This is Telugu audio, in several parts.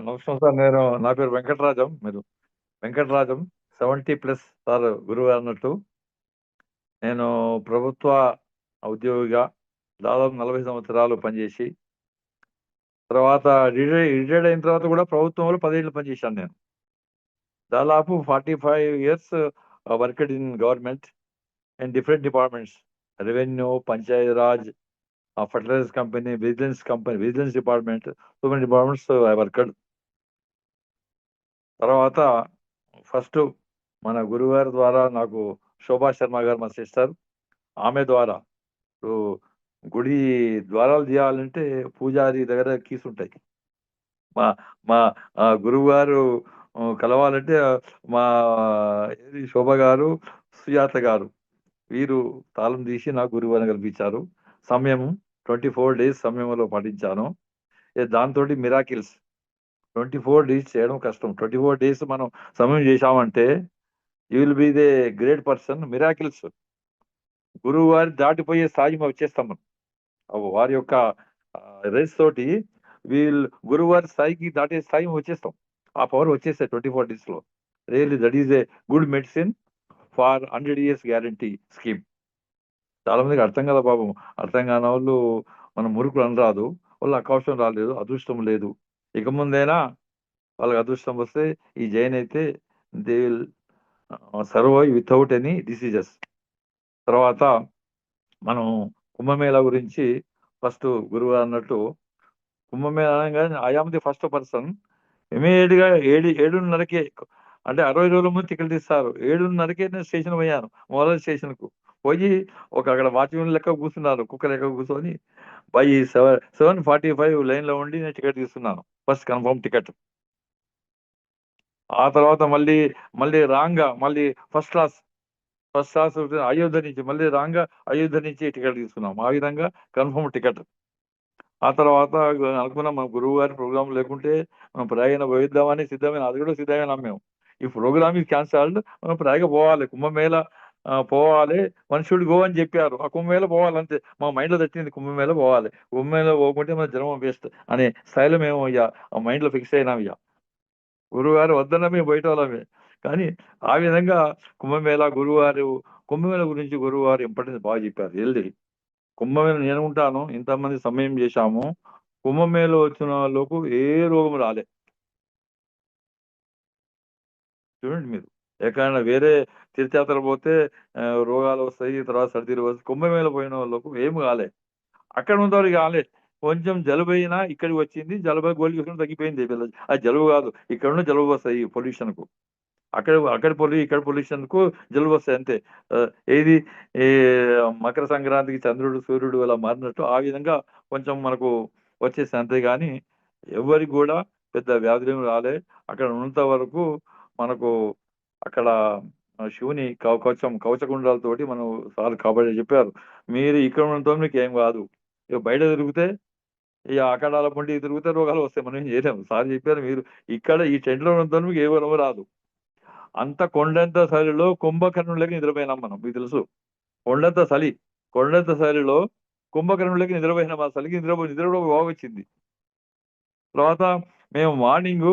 నమస్కారం సార్. నా పేరు వెంకటరాజం. మీరు వెంకటరాజం 70+ సార్ గురువు అన్నట్టు. నేను ప్రభుత్వ ఉద్యోగిగా దాదాపు 40 సంవత్సరాలు పనిచేసి, తర్వాత రిటైర్డ్ అయిన తర్వాత కూడా ప్రభుత్వంలో 10 ఏళ్ళు పనిచేశాను నేను. దాదాపు 45 years worked in government and different departments. Revenue, Panchayati Raj, fertilizers company, vigilance department, so many departments I worked. తర్వాత ఫస్ట్ మన గురువుగారి ద్వారా నాకు శోభా శర్మ గారు మా సిస్టర్, ఆమె ద్వారా ఇప్పుడు గుడి ద్వారాలు తీయాలంటే పూజారి దగ్గర కీస్ ఉంటాయి. మా మా గురువు గారు కలవాలంటే మా శోభ గారు, సుజాత గారు వీరు తాళం తీసి నాకు గురువుని కల్పించారు. సమయం 24 డేస్ సమయంలో పాటించాను. దాంతో మిరాకిల్స్ 24 డేస్ చేయడం కష్టం. 24 డేస్ మనం సమయం చేశామంటే you will be they great person. Miracles గురువు వారి దాటిపోయే స్థాయి వచ్చేస్తాం మనం. వారి యొక్క రేస్ తోటి గురువు వారి స్థాయికి దాటే స్థాయి వచ్చేస్తాం. ఆ పవర్ వచ్చేస్తాయి 24 డేస్ లో. Really that is a good medicine for 100 years guarantee scheme. చాలా మందికి అర్థం కదా పాపం. అర్థం కాని వాళ్ళు మనం మురుకులు అనరాదు. వాళ్ళు అవకాశం రాలేదు, అదృష్టం లేదు. ఇక ముందైనా వాళ్ళకి అదృష్టం వస్తే ఈ జైన్ అయితే they will survive without any diseases. తర్వాత మనం కుంభమేళా గురించి ఫస్ట్ గురువు అన్నట్టు, కుంభమేళా అనగానే I am the first person. Immediate గా 7:30కే, అంటే 60 రోజుల ముందు టికెట్ తీస్తారు. 7:30కే నేను స్టేషన్ పోయాను, మొదటి స్టేషన్ కు పోయి అక్కడ వాచ్మెన్ లెక్క కూర్చున్నారు, కుక్క లెక్క కూర్చొని బై 7:45 లైన్ లో ఉండి నేను టికెట్ తీసుకున్నాను, ఫస్ట్ కన్ఫర్మ్ టికెట్. ఆ తర్వాత మళ్ళీ రాంగా మళ్ళీ ఫస్ట్ క్లాస్ అయోధ్య నుంచి మళ్ళీ రాంగా అయోధ్య నుంచి టికెట్ తీసుకున్నాం. ఆ విధంగా కన్ఫర్మ్ టికెట్. ఆ తర్వాత అనుకున్నాం మన గురువు గారి ప్రోగ్రామ్ లేకుంటే మనం ప్రయాగ పోయిద్దామని సిద్ధమైన, అది కూడా సిద్ధమైన మేము. ఈ ప్రోగ్రామ్ is క్యాన్సల్డ్, మనం ప్రయాగ పోవాలి, కుంభమేళ పోవాలి, వన్ షుడ్ గో అని చెప్పారు. ఆ కుంభమేళ పోవాలంతే మా మైండ్ లో తట్టింది, కుంభమేళ పోవాలి. కుంభమేళ పోకుంటే మన జన్మ వేస్ట్ అనే స్థాయిలో మేము ఆ మైండ్ లో ఫిక్స్ అయినాం. గురువు గారు వద్దన్న మేము బయట వాళ్ళమే. కానీ ఆ విధంగా కుంభమేళ గురించి గురువు గారు ఇంపార్టెన్స్ బాగా చెప్పారు. వెళ్ళి కుంభమేళ నేను ఉంటాను, ఇంతమంది సమయం చేశాము, కుంభమేళ వచ్చిన వాళ్ళకు ఏ రోగం రాలే. చూడండి మీరు, ఎక్కడైనా వేరే తీర్థయాత్ర పోతే రోగాలు వస్తాయి, తర్వాత సర్దీలు వస్తాయి. కుంభమేళ పోయిన వాళ్ళకు ఏమి కాలే. అక్కడ ఉన్న వాళ్ళకి కాలే. కొంచెం జలుబు అయినా ఇక్కడికి వచ్చింది, జలుబు గోళీ వేసుకుని తగ్గిపోయింది. అది జలుబు కాదు, ఇక్కడ ఉన్న జలుబు వస్తాయి పొల్యూషన్ కు. ఇక్కడ పొల్యూషన్ కు జలుబు వస్తాయి అంతే. ఏది ఈ మకర సంక్రాంతికి చంద్రుడు సూర్యుడు అలా మారినట్టు ఆ విధంగా కొంచెం మనకు వచ్చేసి అంతే. కానీ ఎవరికి కూడా పెద్ద వ్యాధులు ఏమి రాలే. అక్కడ ఉన్నంత వరకు మనకు అక్కడ శివుని కవచకుండాలతోటి మనం సార్ కాబట్టి చెప్పారు, మీరు ఇక్కడ ఉన్నంత మీకు ఏం కాదు. ఇక బయట తిరిగితే ఈ అఖండాల పొంటి తిరిగితే రోగాలు వస్తాయి, మనం ఏం చేయలేము. సార్ చెప్పారు, మీరు ఇక్కడ ఈ టెంట్ లో ఉన్నంత మీకు ఏ రోగం రాదు. అంత కొండంత చలిలో కుంభకర్ణులకి నిద్రపోయినాం మనం, మీకు తెలుసు. కొండంత చలి కొండంత చలిలో కుంభకర్ణులకి నిద్రపోయినాం. ఆ చలికి నిద్ర కూడా బాగా వచ్చింది. తర్వాత మేము మార్నింగ్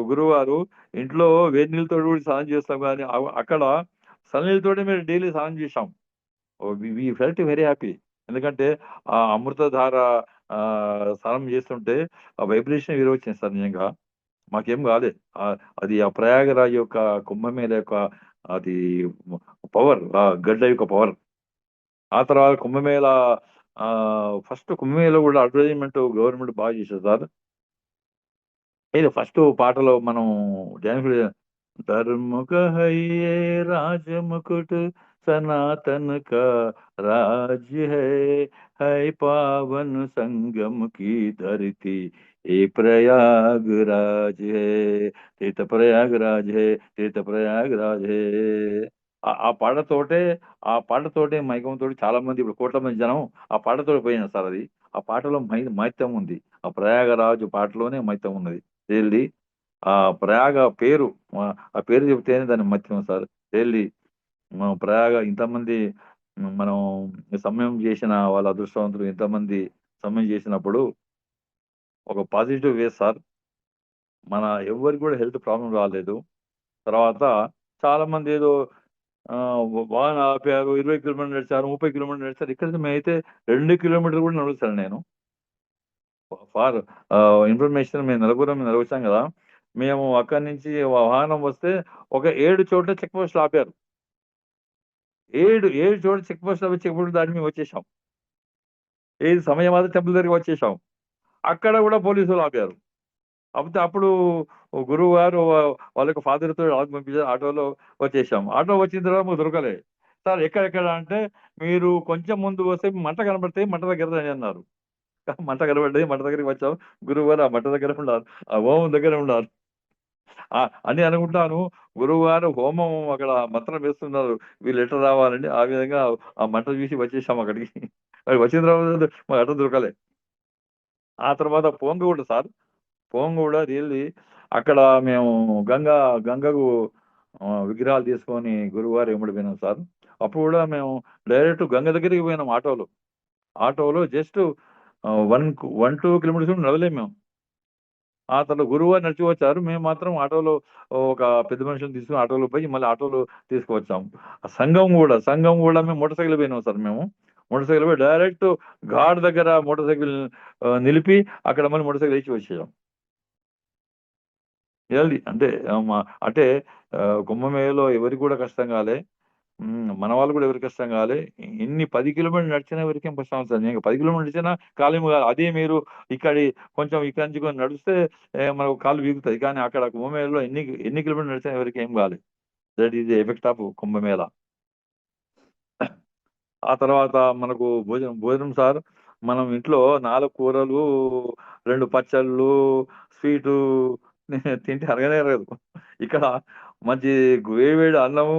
గురువారు ఇంట్లో వేడి నీళ్ళతో కూడా స్నానం చేస్తాం, కానీ అక్కడ చల్లనీళ్ళతోటి మేము డైలీ స్నానం చేసాం. We felt very happy. ఎందుకంటే ఆ అమృతధార స్నానం చేస్తుంటే ఆ వైబ్రేషన్ వేరే వచ్చింది సార్. నిజంగా మాకేం కాలే. అది ఆ ప్రయాగరాజ్ యొక్క కుంభమేళ యొక్క అది పవర్, ఆ గడ్డ యొక్క పవర్. ఆ తర్వాత కుంభమేళ ఫస్ట్ కుంభమేళ కూడా అడ్వర్టైజ్మెంట్ గవర్నమెంట్ బాగా చేశారు సార్. ఇది ఫస్ట్ పాటలో మనం డ్యాన్స్ ధర్మ కహయ్యే రాజముకుట్ सनातन का राज्य है पावन संगम की धरती ये प्रयागराज है, तीर्थ प्रयागराज है, तीर्थ प्रयागराज है. ఆ పాటతోటే మైకంతో చాలా మంది, ఇప్పుడు కోట్ల మంది జనం ఆ పాటతో పోయిన సార్. అది ఆ పాటలో మైత్యం ఉంది. ఆ ప్రయాగరాజు పాటలోనే మైత్యం ఉన్నది. వెళ్ళి ఆ ప్రయాగ పేరు, ఆ పేరు చెబితేనే దాని మత్యం సార్. వెళ్ళి ప్రయాగ ఇంతమంది మనం సమయం చేసిన వాళ్ళ అదృష్టవంతులు, ఇంతమంది సమయం చేసినప్పుడు ఒక పాజిటివ్ వే సార్. మన ఎవ్వరికి కూడా హెల్త్ ప్రాబ్లం రాలేదు. తర్వాత చాలా మంది ఏదో వాహనం ఆపారు, 20 కిలోమీటర్లు నడిచారు, 30 కిలోమీటర్లు నడిచారు. ఇక్కడ మేమైతే 2 కిలోమీటర్లు కూడా నడుస్తాను నేను. ఫార్ ఇన్ఫర్మేషన్ మేము నలుగురం కదా! మేము అక్కడి నుంచి వాహనం వస్తే ఒక 7 చోట్ల చెక్ పోస్ట్‌లు ఆపారు. 7 చోట్ల చెక్ పోస్ట్‌లు ఆపి చెక్ పోస్ట్ దాటి మేము వచ్చేసాం. ఏది సమయమాద టెంపుల్ దగ్గరికి వచ్చేసాం. అక్కడ కూడా పోలీసులు ఆపారు. కాపోతే అప్పుడు గురువుగారు వాళ్ళ యొక్క ఫాదర్‌తో ఆటో పంపించారు. ఆటోలో వచ్చేసాం. ఆటో వచ్చిన తర్వాత మాకు దొరకలే. సార్ ఎక్కడెక్కడ అంటే, "మీరు కొంచెం ముందు వస్తే మంట కనపడితే మంట దగ్గర రండి" అన్నారు. మంట కనపడ్డది. మంట దగ్గరికి వచ్చాం. గురువుగారు ఆ మంట దగ్గర ఉన్నారు. ఆ హోమం దగ్గర ఉన్నారు. అని అనుకుంటాను. గురువుగారు హోమం అక్కడ మంత్రం వేస్తున్నారు. వీళ్ళు ఎట్లా రావాలండి? ఆ విధంగా ఆ మంట చూసి వచ్చేసాం అక్కడికి. వచ్చిన తర్వాత మాకు అడ్డం దొరకలే. ఆ తర్వాత పోంగూడ సార్. పోంగూడ రియల్లీ అక్కడ మేము గంగకు విగ్రహాలు తీసుకొని గురువుగారు ఎమ్మడి పోయినాం సార్. అప్పుడు కూడా మేము డైరెక్ట్ గంగ దగ్గరికి పోయినాం ఆటోలో. ఆటోలో జస్ట్ 2 కిలోమీటర్స్ కూడా నడవలేము మేము. ఆ తర్వాత గురువుగారు నడిచి వచ్చారు. మేము మాత్రం ఆటోలో ఒక పెద్ద మనుషుల్ని తీసుకొని ఆటోలో పోయి మళ్ళీ ఆటోలో తీసుకొచ్చాం. ఆ సంఘం గూడా మేము మోటార్ సైకిల్ పోయినాం సార్ మేము. మోటార్ సైకిల్ పోయి డైరెక్ట్ ఘాట్ దగ్గర మోటార్ సైకిల్ నిలిపి అక్కడ మళ్ళీ మోటార్ సైకిల్ ఎక్కి వచ్చేసాం. రియల్లీ అంటే అంటే కుంభమేళలో ఎవరికి కూడా కష్టం కాలే. మన వాళ్ళు కూడా ఎవరికి కష్టం కాలే. ఇన్ని 10 కిలోమీటర్లు నడిచిన ఎవరికేం కష్టం అవ్వదు సార్. నేను 10 కిలోమీటర్లు నడిచినా కాలేమి కాదు. అదే మీరు కొంచెం ఇక్కడి నుంచి కొంచెం నడిస్తే మనకు కాళ్ళు వీగుతాయి. కానీ అక్కడ కుంభమేళలో ఎన్ని ఎన్ని కిలోమీటర్లు నడిచినా ఎవరికీ ఏం కాలే. That is the effect of Kumbh Mela. ఆ తర్వాత మనకు భోజనం సార్ మనం ఇంట్లో 4 కూరలు, 2 పచ్చళ్ళు, స్వీటు తింటే అరగనే అరగదు. ఇక్కడ మంచి వేడి వేడి అన్నము,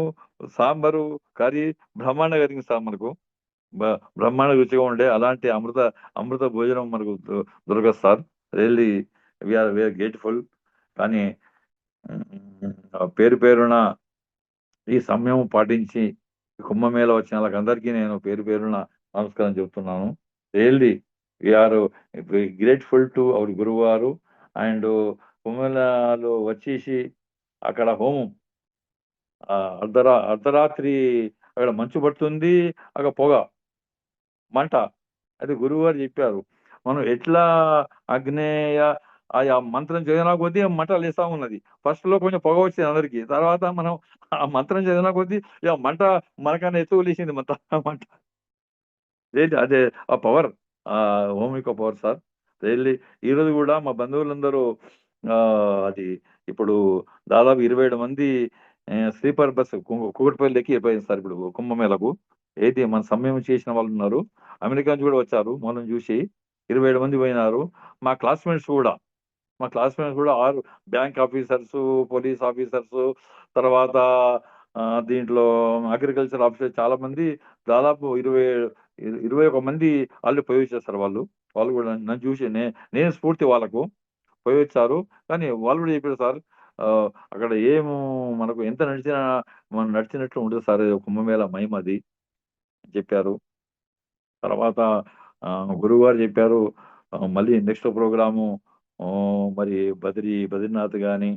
సాంబారు, కర్రీ బ్రహ్మాండంగా జరిగింది సార్ మనకు. బ బ్రహ్మాండ రుచిగా ఉండే అలాంటి అమృత భోజనం మనకు దొరకదు sir. Really we are grateful. కానీ పేరు పేరున ఈ సమయం పాటించి కుంభమేళ వచ్చిన వాళ్ళకందరికీ నేను పేరు పేరున నమస్కారం చెప్తున్నాను. Really we are grateful to our గురువుగారు అండ్ కుంభమేళాలో వచ్చేసి అక్కడ హోమం అర్ధరాత్రి అక్కడ మంచు పడుతుంది. అక్కడ పొగ, మంట. అయితే గురువుగారు చెప్పారు. మనం ఎట్లా అగ్నేయ ఆ మంత్రం చదివిన కొద్దీ మంట లేస్తా ఉన్నది. ఫస్ట్‌లో కొంచెం పొగ వచ్చింది అందరికి. తర్వాత మనం ఆ మంత్రం చదివిన కొద్దీ మంట మనకన్నా ఎక్కువ లేసింది మంట. ఏంటి అదే ఆ పవర్. హోమ్ యొక్క పవర్ సార్. రియల్లీ ఈరోజు గూడా మా బంధువులందరూ అది ఇప్పుడు దాదాపు 27 మంది స్లీపర్ బస్ కూకట్పల్లికి ఎళ్ళిపోయింది సార్ ఇప్పుడు కుంభమేళకు. ఏది మన సమయం చేసిన వాళ్ళున్నారు. అమెరికా నుంచి గూడా వచ్చారు మనల్ని జూసి. 27 మంది పోయినారు. మా క్లాస్‌మేట్స్ గూడా. మా క్లాస్‌మేట్స్ గూడా 6 బ్యాంక్ ఆఫీసర్సు, పోలీస్ ఆఫీసర్సు, తర్వాత దీంట్లో అగ్రికల్చర్ ఆఫీసర్ చాలా మంది దాదాపు 21 మంది ఆల్రెడీ పోయొచ్చేసారు సార్ వాళ్ళు. వాళ్ళు గూడా నన్ను చూసి నేను స్ఫూర్తి వాళ్ళకు. పోయొచ్చారు. కానీ వాళ్ళు గూడా చెప్పారు సార్ అక్కడ మనకు ఎంత నడిచినా మనం నడిచినట్లు ఉండదు సార్. కుంభమేళ మహిమది చెప్పారు. తర్వాత గురువుగారు చెప్పారు మళ్ళీ నెక్స్ట్ ప్రోగ్రాము మరి బద్రీనాథ్ గాని,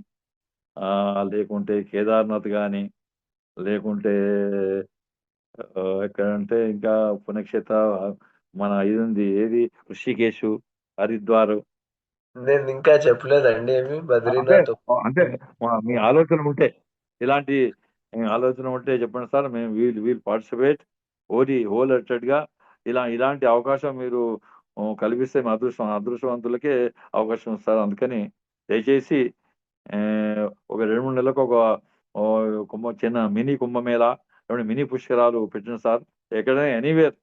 లేకుంటే కేదార్‌నాథ్ గాని, లేకుంటే ఎక్కడంటే ఇంకా పుణ్యక్షేత్ర మన ఇదుంది ఏది ఋషికేశు, హరిద్వార్. నేనింకా చెప్పలేదండి ఏమి అంటే బద్రీనాథ్. అంటే మీ ఆలోచన ఉంటే ఇలాంటి ఆలోచన ఉంటే చెప్పండి సార్. మేము విల్ పార్టిసిపేట్ హోల్ హార్టెడ్‌గా ఇలాంటి అవకాశం మీరు కల్పిస్తే మా అదృష్టవంతులకే అవకాశం ఉంది సార్. అందుకని దయచేసి ఒక 2, 3 నెలలకు ఒక చిన్న మినీ కుంభమేళ, లేకుంటే మినీ పుష్కరాలు పెట్టండి సార్. ఎక్కడైనా ఎనీవేర్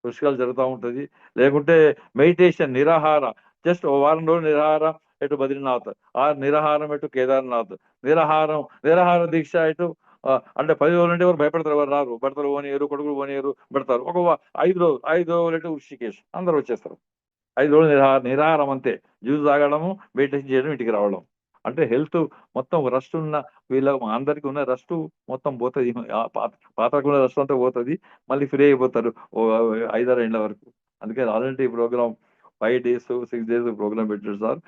పుష్కరాలు జరుగుతా ఉంటది. లేకుంటే మెడిటేషన్ నిరాహార జస్ట్ ఓ వారం రోజులు నిరాహారం ఎటు బద్రీనాథ్, నిరాహారం ఎటు కేదార్‌నాథ్, నిరాహార దీక్ష ఎటు అంటే 10 రోజులంటే ఎవరు భయపడతారు ఎవరు రారు. భర్తలు పోనీయరు, కొడుకులు పోనీయరు, పెడతారు. 5 రోజులు ఎటు ఋషికేశ్ అందరూ వచ్చేస్తారు. 5 రోజులు నిరాహారం అంతే. జ్యూస్ తాగడము, మెడిటేషన్ చేయడం, ఇంటికి రావడం. అంటే హెల్త్ మొత్తం రస్ట్ ఉన్న అందరికి ఉన్న రస్టు మొత్తం పోతది. పాతకున్న రస్ట్ అంతా పోతది. మళ్ళీ ఫ్రీ అయిపోతారు. ఓ 5, 6 ఏండ్ల వరకు. అందుకే అలాంటి ప్రోగ్రామ్ 5 డేస్, 6 డేస్ ప్రోగ్రామ్ పెట్టారు సార్.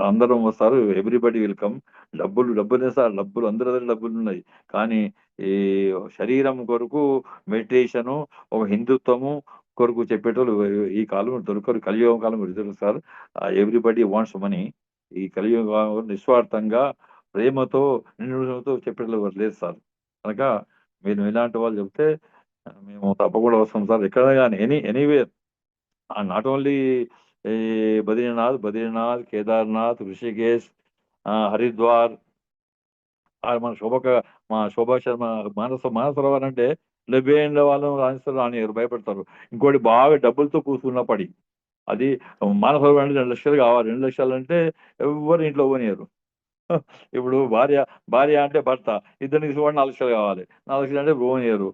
అందరం వస్తారు, ఎవ్రీబడి వెల్కమ్. డబ్బులే సార్, అందరి దగ్గర డబ్బులు ఉన్నాయి. కానీ ఈ శరీరం కొరకు మెడిటేషను, ఒక హిందుత్వము కొరకు చెప్పేటోళ్ళు ఈ కాలం దొరకరు. కలియుగం కాలం దొరకరు సార్. Everybody wants money. ఈ కలియుగం నిస్వార్థంగా ప్రేమతో నిండుతో చెప్పేటోళ్ళు ఎవరు లేదు సార్. కనుక మీరు ఇలాంటి వాళ్ళు చెప్తే మేము తప్పకుండా వస్తాం సార్. ఎక్కడ కానీ ఎనీవేర్, నాట్ ఓన్లీ ఈ బద్రీనాథ్, కేదార్నాథ్, ఋషికేశ్, హరిద్వార్, మన మా శోభా శర్మ మానసరోవర్ అంటే 70 ఏళ్ళ వాళ్ళు రానియరు, భయపడతారు. ఇంకోటి బాగా డబ్బులతో కూర్చున్న పడి, అది మానసరోవర్ అంటే 2 లక్షలు కావాలి. 2 లక్షలు అంటే ఎవ్వరు ఇంట్లో పోనీయరు. ఇప్పుడు భార్య అంటే భర్త, ఇద్దరిని తీసుకోండి 4 లక్షలు కావాలి. 4 లక్షలు అంటే పోనీయరు.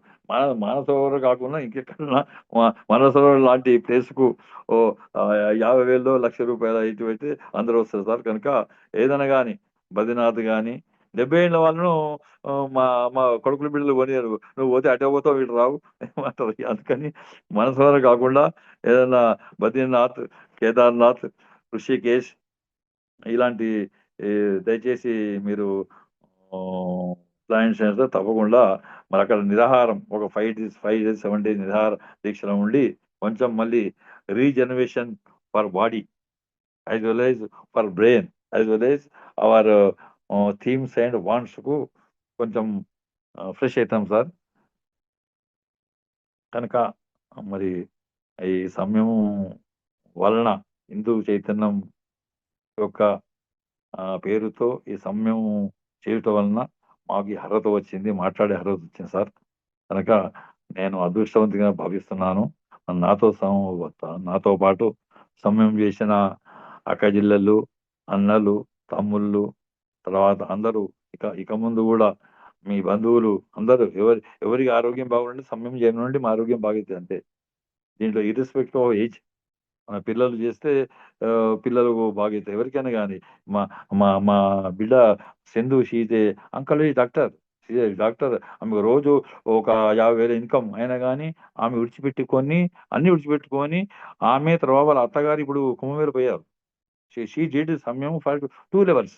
మానసరోవర్ కాకుండా ఇంకెక్కడన్నా మానసరోవర్ లాంటి ప్లేస్కు ఓ 50,000 1,00,000 ఇటు పెడితే అందరూ వస్తారు సార్. కనుక ఏదైనా కానీ బద్రీనాథ్ కానీ 70 ఏళ్ళ వాళ్ళను మా మా కొడుకులు బిడ్డలు పోనీయరు. నువ్వు పోతే అటే పోతావు, ఇటు రావు అంటారు. అందుకని మానసరోవర్ కాకుండా ఏదైనా బద్రీనాథ్, కేదార్నాథ్, ఋషికేశ్ ఇలాంటి దయచేసి మీరు ప్లాన్ చేస్తే తప్పకుండా మరి అక్కడ నిరాహారం ఒక 5 డేస్ 7 డేస్ నిరాహార దీక్షలో ఉండి కొంచెం మళ్ళీ regeneration for body as well as for brain as well as our themes and వాంట్స్కు కొంచెం ఫ్రెష్ అవుతాం సార్. కనుక మరి ఈ సమయం వలన హిందూ చైతన్యం యొక్క పేరుతో ఈ సమయం చేయటం వలన మాకు ఈ అర్హత వచ్చింది, మాట్లాడే అర్హత వచ్చింది సార్. కనుక నేను అదృష్టవంతంగా భావిస్తున్నాను. నాతో పాటు సమయం చేసిన అక్క జిల్లలు, అన్నలు, తమ్ముళ్ళు, తర్వాత అందరూ ఇక ముందు కూడా మీ బంధువులు అందరూ ఎవరికి ఆరోగ్యం బాగుంటే సమయం చేయనుండి మా ఆరోగ్యం బాగుంది అంతే. దీంట్లో ఇర్రెస్పెక్ట్ ఆఫ్ ఏజ్, మన పిల్లలు చేస్తే పిల్లలు బాగవుతాయి ఎవరికైనా కానీ. మా మా మా బిడ్డ సింధు షీజే అంకల్ డాక్టర్, డాక్టర్. ఆమె రోజు ఒక 50,000 ఇన్కమ్ అయినా కానీ ఆమె అన్ని విడిచిపెట్టుకొని ఆమె తర్వాత వాళ్ళ అత్తగారు ఇప్పుడు కుంభమేళ పోయారు. షీ డిడ్ సమయం ఫర్ 2 లెవెల్స్.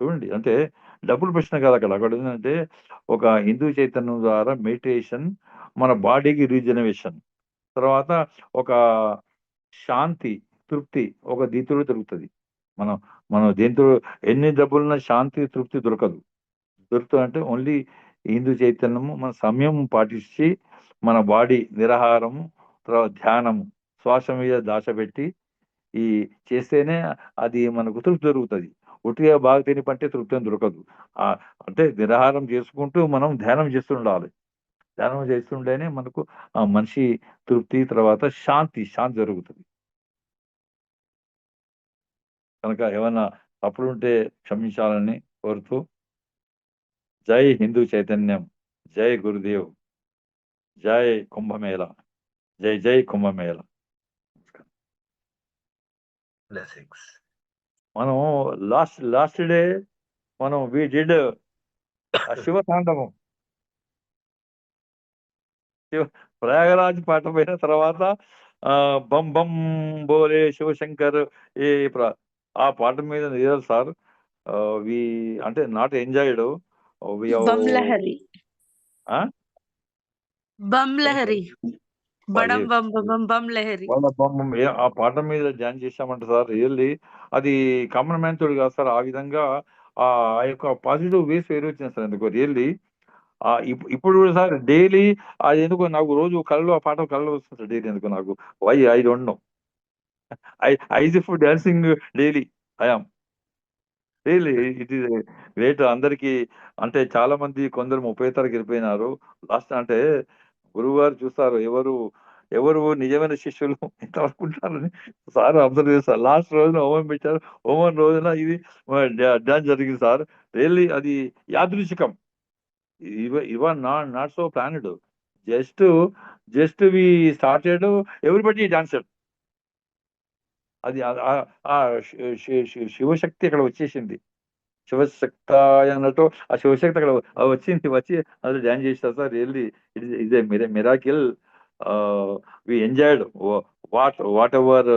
చూడండి, అంటే డబ్బులు ప్రశ్న కాదు అక్కడ. అక్కడ ఏంటంటే ఒక హిందూ చైతన్యం ద్వారా మెడిటేషన్, మన బాడీకి రీజనరేషన్, తర్వాత ఒక శాంతి, తృప్తి, ఒక దీంతో దొరుకుతుంది. మనం మనం దేంతో ఎన్ని డబ్బులున్నా శాంతి, తృప్తి దొరకదు. అంటే ఓన్లీ హిందూ చైతన్యము మన సమయం పాటించి మన బాడీ నిరాహారము, తర్వాత ధ్యానము, శ్వాస మీద దాశ పెట్టి ఈ చేస్తేనే అది మనకు తృప్తి దొరుకుతుంది. ఒట్టిగా బాగా తిని పంటే తృప్తి అని దొరకదు. అంటే నిరాహారం చేసుకుంటూ మనం ధ్యానం చేస్తుండాలి. ధ్యానం చేస్తుంటేనే మనకు ఆ మనిషి తృప్తి, తర్వాత శాంతి జరుగుతుంది. కనుక ఏమన్నా తప్పులుంటే క్షమించాలని కోరుతూ, జై హిందూ చైతన్యం, జై గురుదేవ్, జై కుంభమేళ, జై కుంభమేళ. Blessings. మనం లాస్ట్ డే మనం వి డిడ్ శివతాండవం. ప్రయాగరాజ్ పాట పోయిన తర్వాత బం బం బోలే శివశంకర్ ఈ ఆ పాట మీద నిజాలు సార్. వి అంటే నాట్ ఎంజాయ్డ్. బం లహరి బం లహరి బడం బం బం బం లహరి ఆ పాట మీద ధ్యానం చేశామంట సార్. రియల్లీ అది కామన్ మ్యాన్ తోడు కాదు సార్. ఆ విధంగా ఆ యొక్క పాజిటివ్ వేస్ వేరే వచ్చింది సార్. ఎందుకో రియల్లీ ఇప్పుడు కూడా సార్ డైలీ అది ఎందుకో నాకు రోజు ఆ పాట కళ్ళలో వస్తుంది సార్. డైలీ ఎందుకో నాకు why I don't know. I for dancing daily I'm really. It is great. అందరికి అంటే చాలా మంది కొందరు 30 తరగతి వెళ్ళిపోయినారు. లాస్ట్ అంటే గురువు గారు చూస్తారు ఎవరు నిజమైన శిష్యులు ఎంతవరకు ఉంటారని సార్ అబ్జర్వ్ చేస్తారు. లాస్ట్ రోజున హోమం పెట్టారు. హోమం రోజున ఇది డాన్స్ జరిగింది సార్. రియల్లీ అది యాదృచ్ఛికం. Even not so planned. Just we started everybody dancer. అది శివశక్తి అక్కడ వచ్చేసింది. శివశక్తాయ అన్నట్టు ఆ శివశక్తి అక్కడ వచ్చి అది డ్యాన్స్ చేస్తారు sir. Really it a miracle. We enjoyed whatever.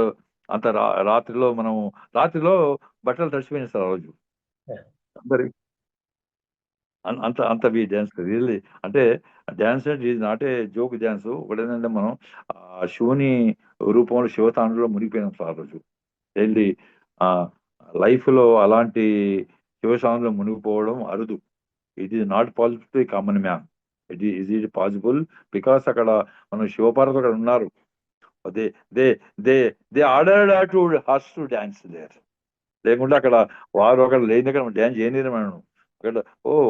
అంత రాత్రిలో బట్టలు తడిచిపోయినాయి సార్ ఆ రోజు అందరి అంత అంత వి డ్యాన్స్ రియల్లీ అంటే డ్యాన్స్ అంటే is not a joke dance. ఒకటేంటంటే మనం ఆ శివుని రూపంలో శివతాండలో మునిగిపోయినాం సార్ ఆ రోజు వెళ్ళి ఆ లైఫ్లో అలాంటి శివతాండలో మునిగిపోవడం అరుదు. It is not possible to common man. It possible because అక్కడ మనం శివపార్వతి అక్కడ ఉన్నారు. They they they they ordered to hers to dance there. లేకుంటే అక్కడ వారు అక్కడ లేని దగ్గర డ్యాన్స్ చేయలేరు మనం అక్కడ.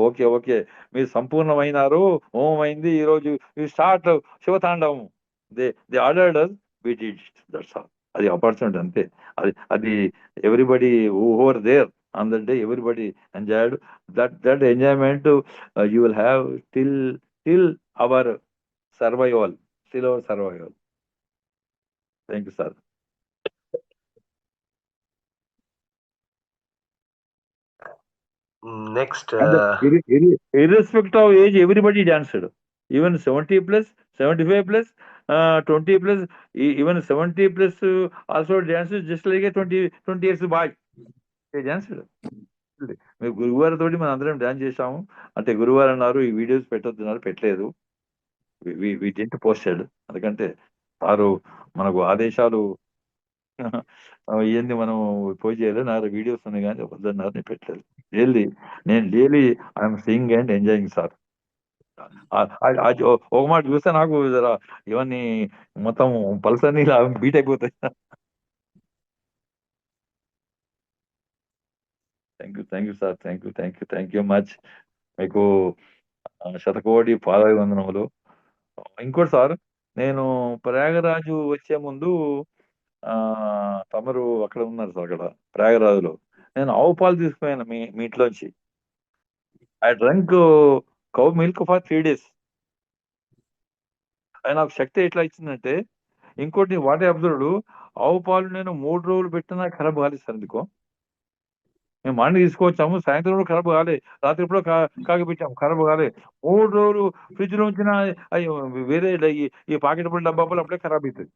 ఓకే ఓకే మీరు సంపూర్ణమైనారు, హోమమైంది ఈరోజు ఈ స్టార్ట్ శివతాండవం. They ordered we did that's all. అది ఆపర్చునిటీ అంతే. అది everybody over there on that day everybody enjoyed that enjoyment you will have till our survival. Till our survival. Thank you sir. Next And irrespective of age, everybody danced. Even 70 plus, 75 plus, 20 plus, even 70 plus also danced just like a 20 years boy. They danced. మేము గురువారం తోటి మనం అందరం డాన్స్ చేసాము. అంటే గురువారం అన్నారు ఈ వీడియోస్ పెట్టొద్దున్నారు, పెట్టలేదు. We didn't posted. ఎందుకంటే వారు మనకు ఆదేశాలు ఇవన్నీ మనం పోయి చేయలేదు. నా వీడియోస్ ఉన్నాయి కానీ వద్దన్నారు, నేను పెట్టలేదు. నేను daily I'm seeing and enjoying sir. ఒక మాట చూస్తే నాకు జరా ఇవన్నీ మొత్తం పల్స్ అన్ని ఇలా బీట్ అయిపోతాయి. Thank you sir. Thank you much. మీకు శతకోటి పాదాభివందనములు. ఇంకోటి సార్, నేను ప్రయాగరాజు వచ్చే ముందు తమరు అక్కడ ఉన్నారు సార్, అక్కడ ప్రయాగరాజులో నేను ఆవు పాలు తీసుకుపోయాను మీ ఇంట్లోంచి. I drunk cow milk for 3 days. అది నాకు శక్తి ఎట్లా ఇచ్చిందంటే, ఇంకోటి వాటే అబ్జర్వ్డ్, ఆవు పాలు నేను 3 రోజులు పెట్టినా ఖరాబ్ కాలేదు సార్. ఎందుకో మేము మార్నింగ్ తీసుకొచ్చాము, సాయంత్రం కూడా ఖరాబ్ కాలే, రాత్రి కూడా కాగపెట్టాము, ఖరాబ్ కాలే. 3 రోజులు ఫ్రిడ్జ్ లో ఉంచిన అయ్యో వేరే ఈ పాకెట్ పాలు డబ్బా పాలు అప్పుడే ఖరాబ్ అవుతుంది.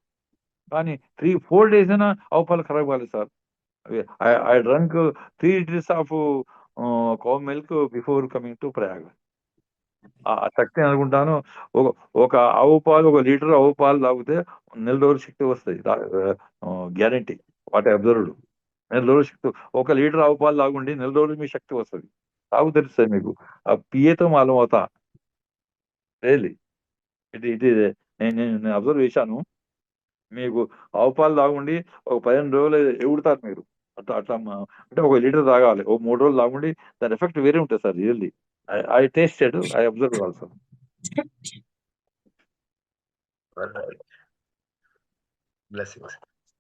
కానీ 3-4 days అయినా ఆవు పాలు ఖరాబ్ కాలేదు sir. I drunk 3 liters of cow milk before coming to Prayag. ఆ శక్తి అనుకుంటాను. ఒక ఆవు పాలు, 1 లీటర్ ఆవు పాలు తాగితే నెల రోజులు శక్తి వస్తుంది, గ్యారంటీ. What observed. నెల రోజులు శక్తి. 1 లీటర్ ఆవు పాలు తాగుండి నెల రోజులు మీ శక్తి వస్తుంది. తాగు తెలుస్తుంది మీకు. ఆ పిఏతో మాలం అవుతా రియల్లీ. ఇది నేను అబ్జర్వ్ చేశాను. మీకు ఆవు పాలు తాగుండి ఒక 15 రోజులు ఎగుడుతారు మీరు. అట్లా అంటే 1 లీటర్ తాగాలి, 3 రోజులు తాగుండి దాని ఎఫెక్ట్ వేరే ఉంటుంది sir really. I tasted, I observe also. Blessings.